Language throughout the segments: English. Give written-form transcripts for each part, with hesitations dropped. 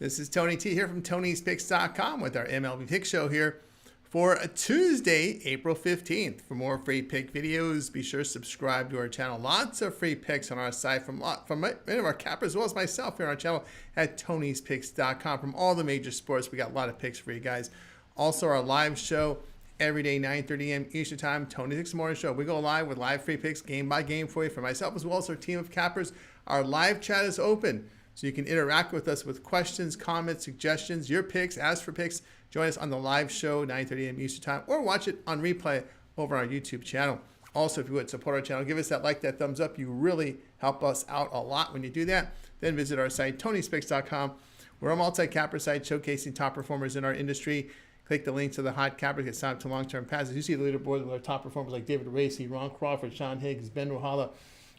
This is Tony T here from Tony'sPicks.com with our MLB Pick Show here for a Tuesday, April 15th. For more free pick videos, be sure to subscribe to our channel. Lots of free picks on our site from many of our cappers, as well as myself here on our channel at Tony'sPicks.com. From all the major sports, we got a lot of picks for you guys. Also, our live show every day, 9:30 a.m. Eastern Time, Tony Picks Morning Show. We go live with live free picks game by game for you, for myself as well as our team of cappers. Our live chat is open, so you can interact with us with questions, comments, suggestions, your picks, ask for picks. Join us on the live show, 9:30 a.m. Eastern Time, or watch it on replay over on our YouTube channel. Also, if you would support our channel, give us that like, that thumbs up. You really help us out a lot when you do that. Then visit our site, Tony'sPicks.com. We're a multi-capper site showcasing top performers in our industry. Click the link to the hot cappers, get signed up to long-term passes. You see the leaderboard with our top performers like David Racy, Ron Crawford, Sean Higgs, Ben Rohala.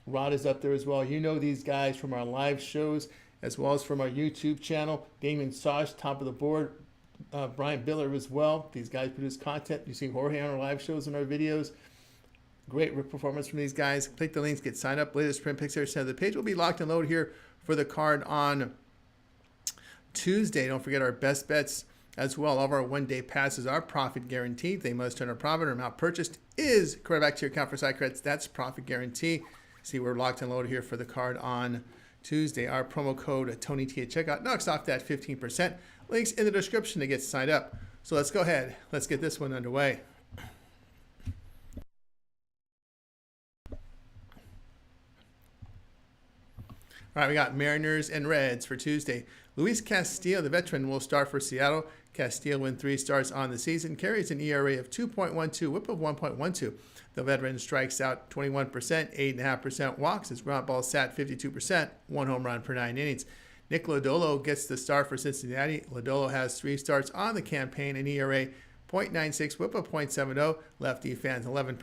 Rod is up there as well. You know these guys from our live shows as well as from our YouTube channel. Damon Sosh, top of the board. Brian Biller as well. These guys produce content. You see Jorge on our live shows and our videos. Great performance from these guys. Click the links, get signed up. Latest print picks here. Center of the page will be locked and loaded here for the card on Tuesday. Don't forget our best bets as well. All of our one-day passes are profit guaranteed. They must turn a profit or amount purchased is credit back to your account for side credits. That's profit guarantee. See, we're locked and loaded here for the card on Tuesday. Our promo code TonyT at checkout knocks off that 15%. Links in the description to get signed up. So let's go ahead. Let's get this one underway. All right, we got Mariners and Reds for Tuesday. Luis Castillo, the veteran, will start for Seattle. Castillo, win 3 starts on the season, carries an ERA of 2.12, whip of 1.12. The veteran strikes out 21%, 8.5% walks. His ground ball sat 52%, 1 home run per 9 innings. Nick Lodolo gets the start for Cincinnati. Lodolo has 3 starts on the campaign, an ERA .96, whip of .70. Lefty fans 11%,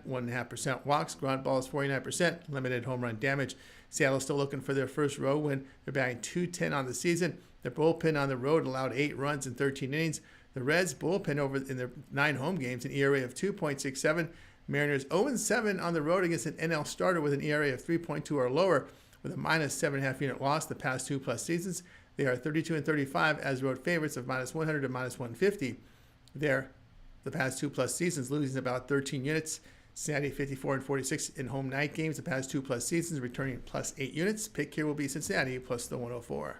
1.5% walks. Ground ball is 49%, limited home run damage. Seattle still looking for their first road win. They're batting .210 on the season. The bullpen on the road allowed 8 runs in 13 innings. The Reds bullpen over in their 9 home games, an ERA of 2.67. Mariners 0-7 on the road against an NL starter with an ERA of 3.2 or lower, with a minus 7.5 unit loss the past 2+ seasons. They are 32-35 as road favorites of minus 100 to minus 150. They're the past 2+ seasons, losing about 13 units. Cincinnati 54-46 in home night games the past 2+ seasons, returning plus 8 units. Pick here will be Cincinnati plus the 104.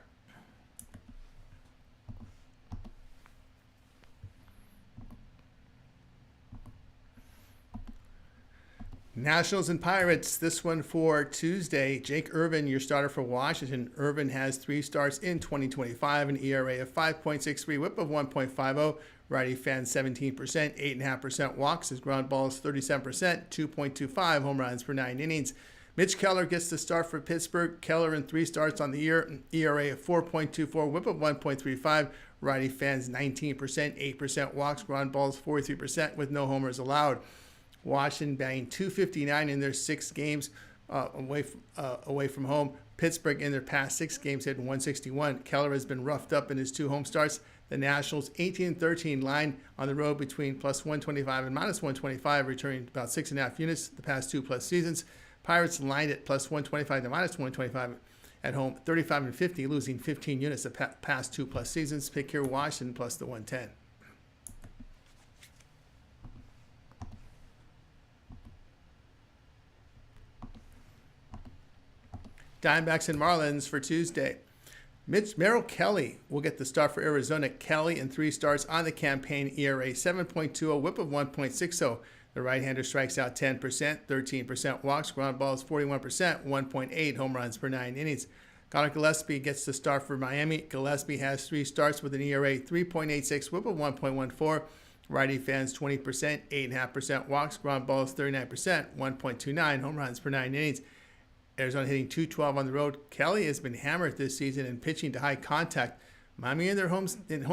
Nationals and Pirates, this one for Tuesday. Jake Irvin, your starter for Washington. Irvin has 3 starts in 2025, an ERA of 5.63, whip of 1.50. Righty fans 17%, 8.5% walks. His ground ball is 37%, 2.25 home runs per 9 innings. Mitch Keller gets the start for Pittsburgh. Keller in 3 starts on the year, an ERA of 4.24, whip of 1.35. Righty fans 19%, 8% walks. Ground ball is 43% with no homers allowed. Washington batting .259 in their 6 games away from home. Pittsburgh in their past 6 games hit .161. Keller has been roughed up in his 2 home starts. The Nationals 18-13 line on the road between plus 125 and minus 125, returning about 6.5 units the past 2+ seasons. Pirates lined at plus 125 to minus 125 at home, 35-50, losing 15 units the past 2+ seasons. Pick here Washington plus the 110. Diamondbacks and Marlins for Tuesday. Merrill Kelly will get the start for Arizona. Kelly in 3 starts on the campaign, ERA 7.20, whip of 1.60. The right-hander strikes out 10%, 13% walks. Ground ball is 41%, 1.8 home runs per 9 innings. Connor Gillespie gets the start for Miami. Gillespie has 3 starts with an ERA 3.86, whip of 1.14. Righty fans 20%, 8.5% walks. Ground ball is 39%, 1.29 home runs per 9 innings. Arizona hitting .212 on the road. Kelly has been hammered this season and pitching to high contact. Miami in their home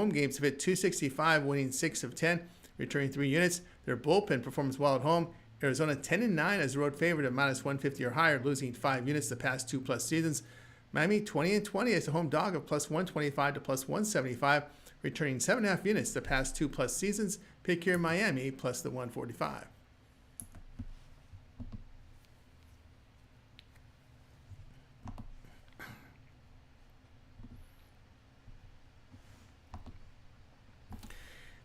games have hit .265, winning 6 of 10, returning 3 units. Their bullpen performs well at home. Arizona 10-9 as a road favorite at minus 150 or higher, losing 5 units the past 2+ seasons. Miami 20-20 as a home dog of plus 125 to plus 175, returning 7.5 units the past 2+ seasons. Pick here Miami plus the 145.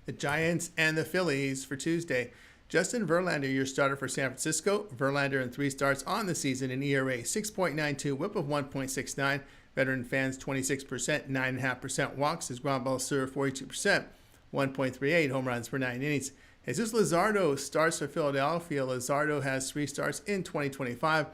The Giants and the Phillies for Tuesday. Justin Verlander, your starter for San Francisco. Verlander in 3 starts on the season, an ERA 6.92, whip of 1.69. Veteran fans 26%, 9.5% walks. His ground ball served 42%, 1.38 home runs per 9 innings. Jesus Luzardo starts for Philadelphia. Luzardo has 3 starts in 2025,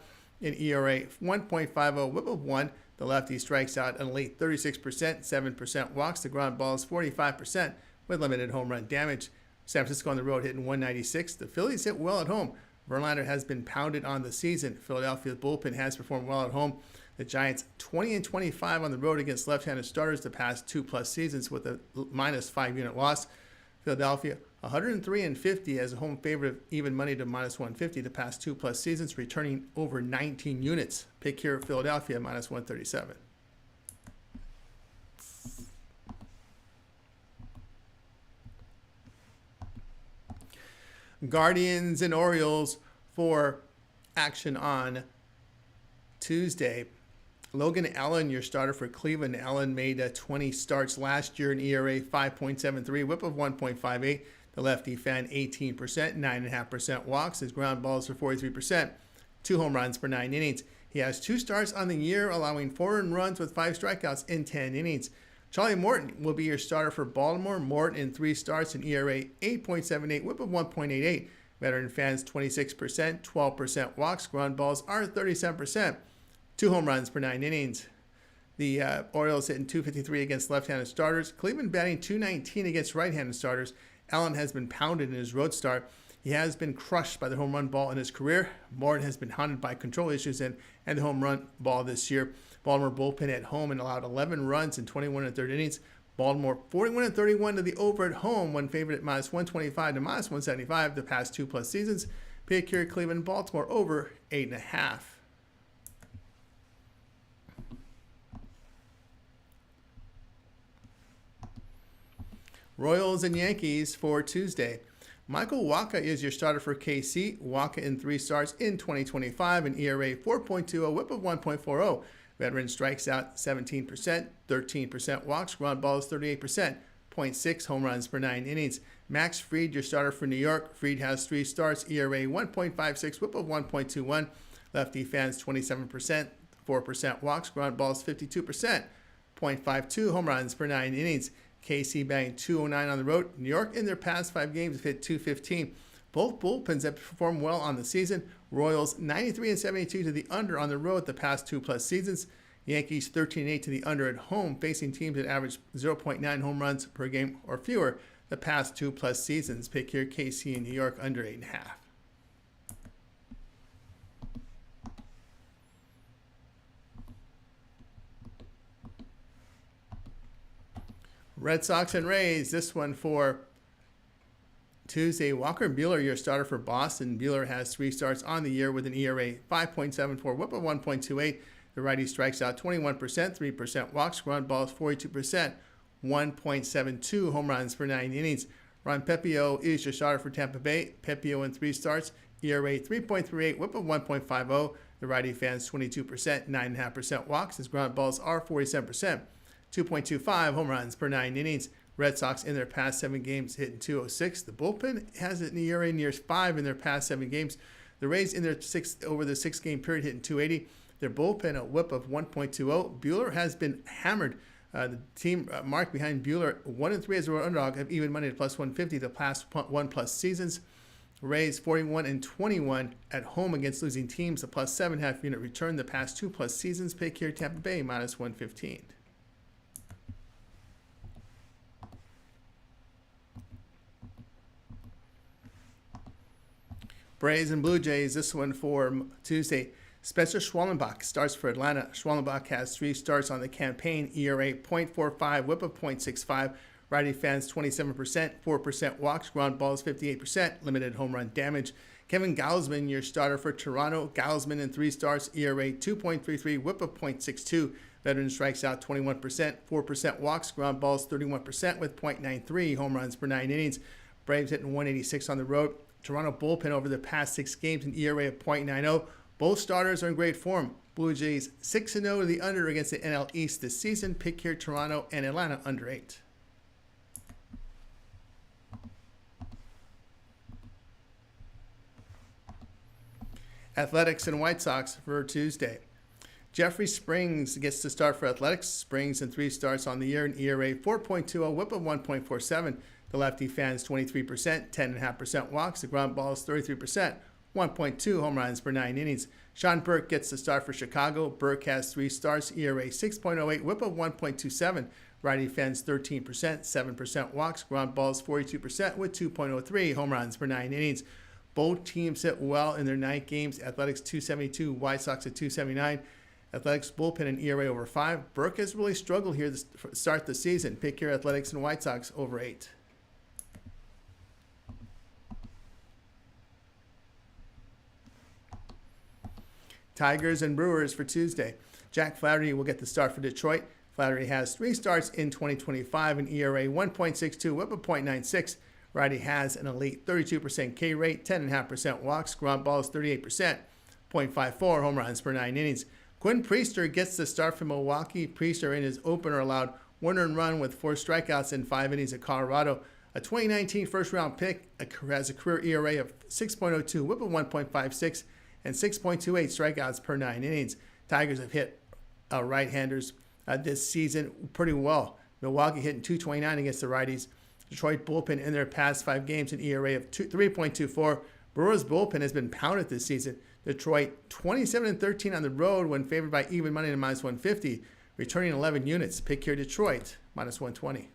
an ERA 1.50, whip of 1. The lefty strikes out an elite 36%, 7% walks. The ground ball is 45% with limited home run damage. San Francisco on the road hitting 196. The Phillies hit well at home. Verlander has been pounded on the season. Philadelphia's bullpen has performed well at home. The Giants 20-25 on the road against left-handed starters the past 2+ seasons with a -5 unit loss. Philadelphia 103-50 as a home favorite of even money to -150 the past 2+ seasons, returning over 19 units. Pick here Philadelphia -137. Guardians and Orioles for action on Tuesday. Logan Allen, your starter for Cleveland. Allen made 20 starts last year, an ERA 5.73, whip of 1.58. The lefty fan 18%, 9.5% walks. His ground balls are 43%, 2 home runs per 9 innings. He has 2 starts on the year, allowing 4 earned runs with 5 strikeouts in 10 innings. Charlie Morton will be your starter for Baltimore. Morton in 3 starts, an ERA 8.78, whip of 1.88. Veteran fans 26%, 12% walks. Ground balls are 37%, 2 home runs per 9 innings. The Orioles hitting .253 against left-handed starters. Cleveland batting .219 against right-handed starters. Allen has been pounded in his road start. He has been crushed by the home run ball in his career. Morton has been haunted by control issues and the home run ball this year. Baltimore bullpen at home and allowed 11 runs in 21 1/3 innings. Baltimore 41 31 to the over at home, one favorite at -125 to -175 the past 2+ seasons. Pick here Cleveland, Baltimore over 8.5. Royals and Yankees for Tuesday. Michael Wacha is your starter for KC. Wacha in 3 starts in 2025, an ERA 4.20, whip of 1.40. Veteran strikes out 17%, 13% walks. Ground balls 38%, 0.6 home runs per 9 innings. Max Fried, your starter for New York. Fried has 3 starts, ERA 1.56, whip of 1.21. Lefty fans 27%, 4% walks. Ground balls 52%, 0.52 home runs per 9 innings. KC batting .209 on the road. New York in their past 5 games have hit .215. Both bullpens have performed well on the season. Royals 93-72 to the under on the road the past 2+ seasons. Yankees 13-8 to the under at home, facing teams that average 0.9 home runs per game or fewer the past 2+ seasons. Pick here KC in New York under 8.5. Red Sox and Rays, this one for Tuesday. Walker Buehler, your starter for Boston. Buehler has 3 starts on the year with an ERA 5.74, whip of 1.28. The righty strikes out 21%, 3% walks. Ground balls 42%, 1.72 home runs per 9 innings. Ron Pepio is your starter for Tampa Bay. Pepio in 3 starts, ERA 3.38, whip of 1.50. The righty fans 22%, 9.5% walks. His ground balls are 47%. 2.25 home runs per 9 innings. Red Sox in their past 7 games hitting .206. The bullpen has an ERA near 5 in their past 7 games. The Rays in their over the 6-game period hitting .280. Their bullpen a whip of 1.20. Buehler has been hammered. The team marked behind Buehler 1-3 as a road underdog have even money to +150 the past 1+ seasons. Rays 41-21 at home against losing teams, a +7.5 unit return the past 2+ seasons. Pick here Tampa Bay -115. Braves and Blue Jays, this one for Tuesday. Spencer Schwallenbach starts for Atlanta. Schwallenbach has 3 starts on the campaign, ERA .45, whip of .65. Righty fans 27%, 4% walks. Ground balls 58%, limited home run damage. Kevin Gausman, your starter for Toronto. Gausman in 3 starts, ERA 2.33, whip of .62. Veteran strikes out 21%, 4% walks. Ground balls 31% with .93 home runs per 9 innings. Braves hitting 186 on the road. Toronto bullpen over the past 6 games, an ERA of .90. Both starters are in great form. Blue Jays 6-0 to the under against the NL East this season. Pick here Toronto and Atlanta under 8. Athletics and White Sox for Tuesday. Jeffrey Springs gets to start for Athletics. Springs in 3 starts on the year, an ERA 4.20, whip of 1.47. The lefty fans 23%, 10.5% walks. The ground balls 33%, 1.2 home runs per 9 innings. Sean Burke gets the start for Chicago. Burke has 3 starts, ERA 6.08, whip of 1.27. Righty fans 13%, 7% walks. Ground balls 42% with 2.03 home runs per 9 innings. Both teams hit well in their night games. Athletics 272, White Sox at 279. Athletics bullpen and ERA over 5. Burke has really struggled here to start the season. Pick your Athletics and White Sox over 8. Tigers and Brewers for Tuesday. Jack Flaherty will get the start for Detroit. Flaherty has 3 starts in 2025, an ERA 1.62, whip of 0.96. Righty has an elite 32% K rate, 10.5% walks, ground balls 38%, 0.54 home runs per 9 innings. Quinn Priester gets the start for Milwaukee. Priester in his opener allowed 1 earned run with 4 strikeouts in 5 innings at Colorado. A 2019 first-round pick has a career ERA of 6.02, whip of 1.56, and 6.28 strikeouts per 9 innings. Tigers have hit right-handers this season pretty well. Milwaukee hitting 229 against the righties. Detroit bullpen in their past 5 games an ERA of 3.24. Brewers bullpen has been pounded this season. Detroit 27-13 on the road when favored by even money to -150. Returning 11 units. Pick here Detroit -120.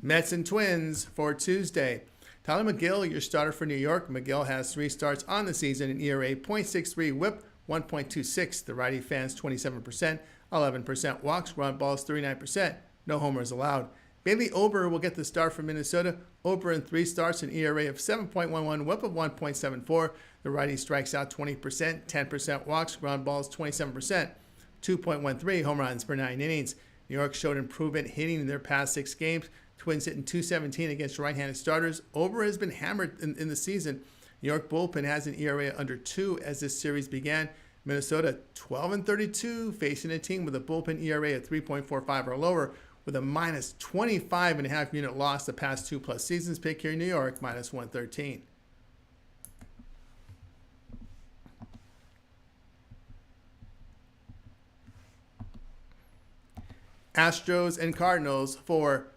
Mets and Twins for Tuesday. Tyler McGill, your starter for New York. McGill has 3 starts on the season, an ERA 0.63, whip 1.26. The righty fans 27%, 11% walks, ground balls 39%, no homers allowed. Bailey Ober will get the start for Minnesota. Ober in 3 starts, an ERA of 7.11, whip of 1.74. The righty strikes out 20%, 10% walks, ground balls 27%, 2.13 home runs per 9 innings. New York showed improvement hitting in their past 6 games. Twins hitting 217 against right-handed starters. Ober has been hammered in the season. New York bullpen has an ERA under 2 as this series began. Minnesota 12-32, facing a team with a bullpen ERA of 3.45 or lower, with a -25.5 unit loss the past 2+ seasons. Pick here New York -113. Astros and Cardinals for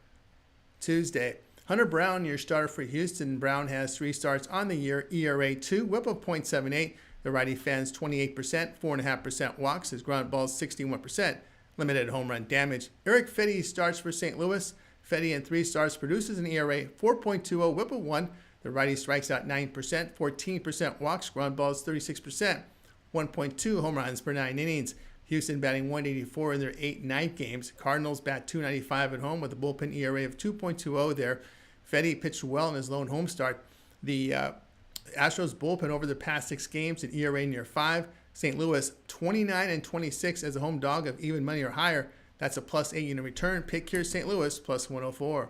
Tuesday. Hunter Brown, your starter for Houston. Brown has 3 starts on the year, ERA 2, whip of 0.78. The righty fans 28%, 4.5% walks. His ground balls 61%, limited home run damage. Eric Fedde starts for St. Louis. Fedde in 3 starts produces an ERA 4.20, whip of 1. The righty strikes out 9%, 14% walks, ground balls 36%, 1.2 home runs per 9 innings. Houston batting 184 in their 8 night games. Cardinals bat 295 at home with a bullpen ERA of 2.20 there. Fedde pitched well in his lone home start. The Astros bullpen over the past 6 games, an ERA near 5. St. Louis 29-26 as a home dog of even money or higher. That's a +8 unit return. Pick here St. Louis +104.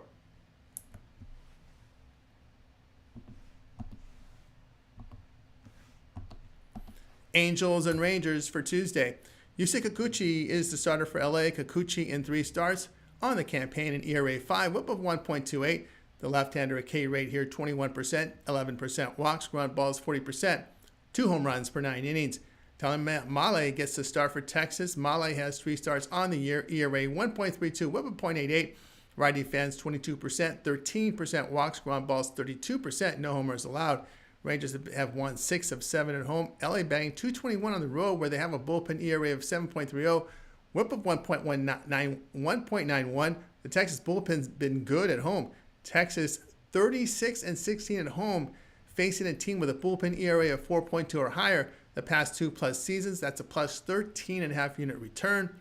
Angels and Rangers for Tuesday. Yusei Kikuchi is the starter for LA. Kikuchi in 3 starts on the campaign, an ERA 5, whip of 1.28. The left-hander, a K rate here, 21%, 11% walks, ground balls 40%, 2 home runs per 9 innings. Tyler Mahle gets the start for Texas. Mahle has 3 starts on the year, ERA 1.32, whip of 0.88. Righty fans 22%, 13% walks, ground balls 32%, no homers allowed. Rangers have won 6 of 7 at home. LA batting 221 on the road, where they have a bullpen ERA of 7.30, whip of 1.91. The Texas bullpen's been good at home. Texas 36-16 at home, facing a team with a bullpen ERA of 4.2 or higher the past 2+ seasons. That's a +13.5 unit return.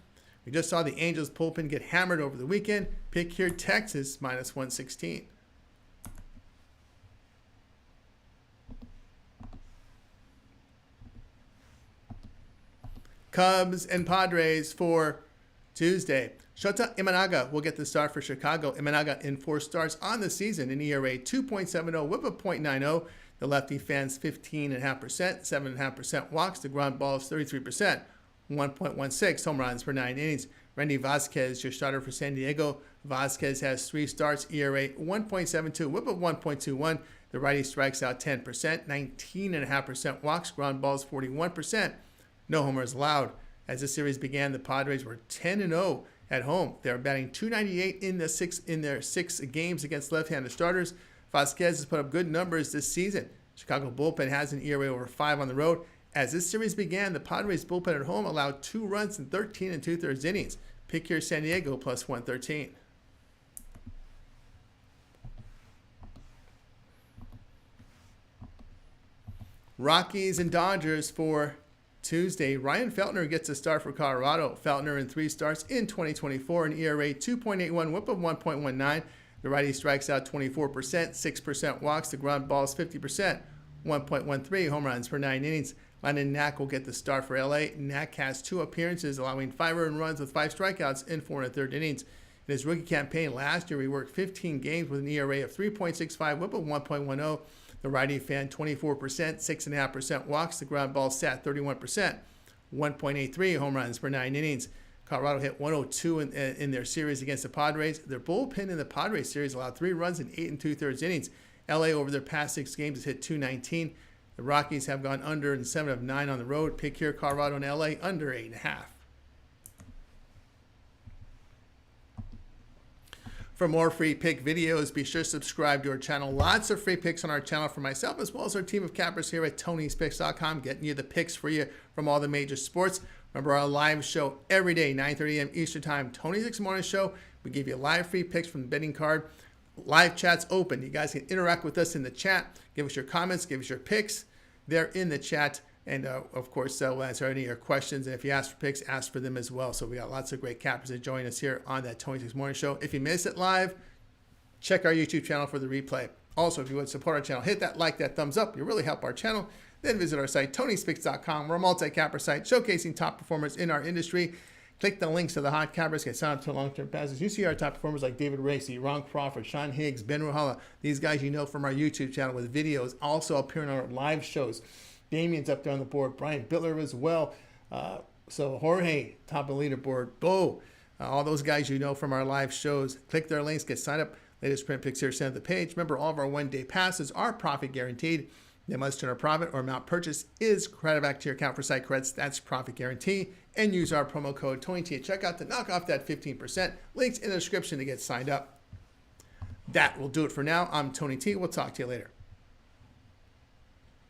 We just saw the Angels bullpen get hammered over the weekend. Pick here Texas -116. Cubs and Padres for Tuesday. Shota Imanaga will get the start for Chicago. Imanaga in 4 starts on the season, an ERA 2.70, whip of 0.90. The lefty fans 15.5%, 7.5% walks. The ground balls 33%, 1.16 home runs per 9 innings. Randy Vasquez, your starter for San Diego. Vasquez has 3 starts, ERA 1.72, whip of 1.21. The righty strikes out 10%, 19.5% walks, ground balls 41%. No homers allowed. As the series began, the Padres were 10-0 at home. They are batting .298 in their 6 games against left-handed starters. Vasquez has put up good numbers this season. Chicago bullpen has an ERA over 5 on the road. As this series began, the Padres bullpen at home allowed 2 runs in 13 2/3 innings. Pick here San Diego plus 113. Rockies and Dodgers for Tuesday. Ryan Feltner gets a start for Colorado. Feltner in 3 starts in 2024, an ERA 2.81, whip of 1.19. The righty strikes out 24%, 6% walks, the ground balls 50%, 1.13 home runs per 9 innings. Landon Knack will get the start for LA. Knack has 2 appearances, allowing 5 earned runs with 5 strikeouts in 4 1/3 innings. In his rookie campaign last year, he worked 15 games with an ERA of 3.65, whip of 1.10. The righty fan 24%, 6.5% walks. The ground ball sat 31%, 1.83 home runs per 9 innings. Colorado hit 102 in their series against the Padres. Their bullpen in the Padres series allowed 3 runs in 8 2/3 innings. LA over their past 6 games has hit 219. The Rockies have gone under in 7 of 9 on the road. Pick here Colorado and LA under 8.5. For more free pick videos, be sure to subscribe to our channel. Lots of free picks on our channel for myself as well as our team of cappers here at Tony'sPicks.com, getting you the picks for you from all the major sports. Remember our live show every day, 9:30 a.m. Eastern Time, Tony's Picks Morning Show. We give you live free picks from the betting card. Live chat's open. You guys can interact with us in the chat. Give us your comments. Give us your picks. They're in the chat. And, of course, we'll answer any of your questions. And if you ask for picks, ask for them as well. So we got lots of great cappers that join us here on that Tony's Picks Morning Show. If you missed it live, check our YouTube channel for the replay. Also, if you would support our channel, hit that like, that thumbs up. You really help our channel. Then visit our site, Tony'sPicks.com. We're a multi-capper site showcasing top performers in our industry. Click the links to the hot cappers, get signed up to long-term passes. You see our top performers like David Racy, Ron Crawford, Sean Higgs, Ben Ruhala. These guys you know from our YouTube channel with videos, also appearing on our live shows. Damien's up there on the board. Brian Bittler as well. So Jorge, top of the leaderboard. Bo, all those guys you know from our live shows. Click their links, get signed up. Latest print picks here, send to the page. Remember, all of our one-day passes are profit guaranteed. They must turn a profit or amount purchased is credited back to your account for site credits. That's profit guarantee. And use our promo code TonyT at checkout to knock off that 15%. Links in the description to get signed up. That will do it for now. I'm Tony T. We'll talk to you later.